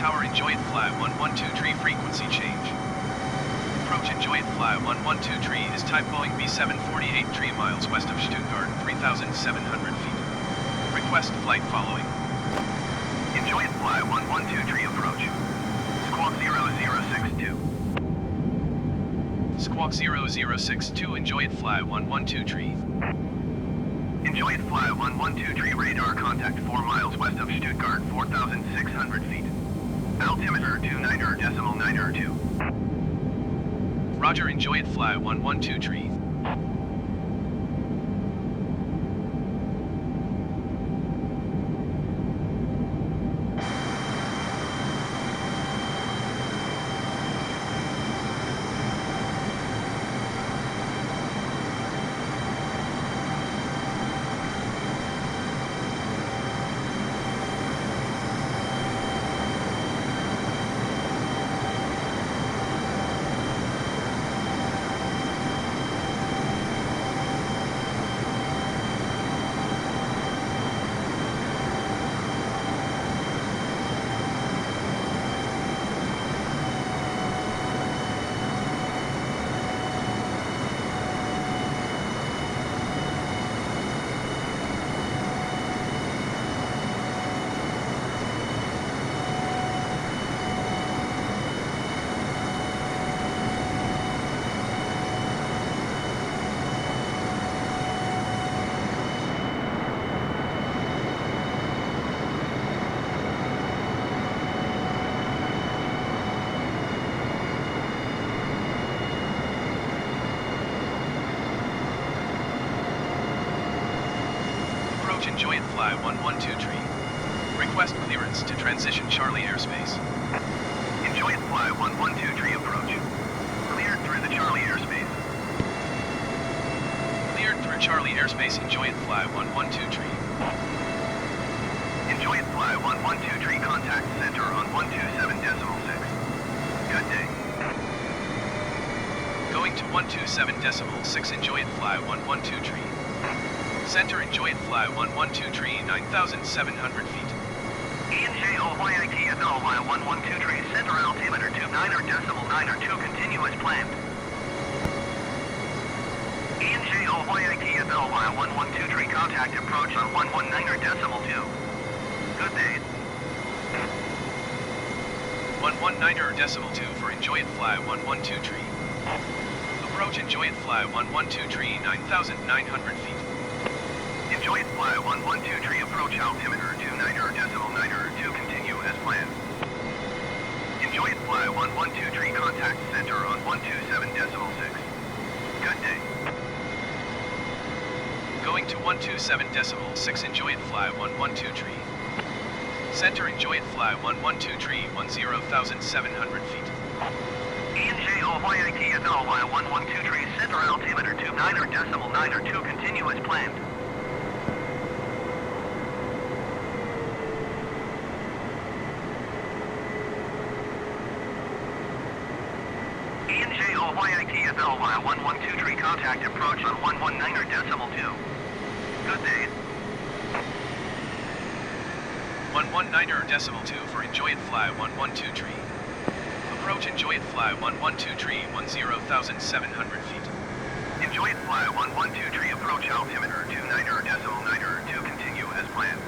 Tower enjoy it fly 112 tree frequency change. Approach enjoy it fly 112 tree is type Boeing B748 3 miles west of Stuttgart 3,700 feet. Request flight following. Enjoy it fly 112 tree approach. Squawk 0062. Squawk 0062 enjoy it fly 112 tree. Enjoy it fly 112 tree radar contact 4 miles west of Stuttgart 4,600 feet. Altimeter 29.902. Roger enjoy it fly 112 tree. Enjoy it fly 112 tree. Request clearance to transition Charlie airspace. Enjoy it fly 112 tree approach. Cleared through the Charlie airspace. Cleared through Charlie airspace. Enjoy it fly 112 tree. Enjoy it fly 112 tree contact center on 127.6. Good day. Going to 127.6 enjoy it fly 112 tree. Center enjoy it fly 112 tree 9,700 feet. ENJOYITFLY 112 tree center altimeter 29.902 continuous planned. ENJOYITFLY 112 tree contact approach on 119.2. Good day. 119.2 for enjoy it fly 112 tree. Approach enjoy it fly 112 tree 9,900 feet. Enjoy it fly 112 tree approach altimeter 29.902 continue as planned. Enjoy it fly 112 tree contact center on 127.6. Good day. Going to 127.6 enjoy it fly 112 tree. Center enjoy it fly 112 tree 10,700 feet. ENJOYITFLY 112 tree center altimeter 29.902 continue as planned. ENJOYITFLY 112 tree contact approach on 119.2. Good day. 119.2 for enjoy it fly 112 tree. Approach enjoy it fly 112 tree 10,700 feet. Enjoy it fly 112 tree approach altimeter 29.902 continue as planned.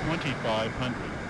2500.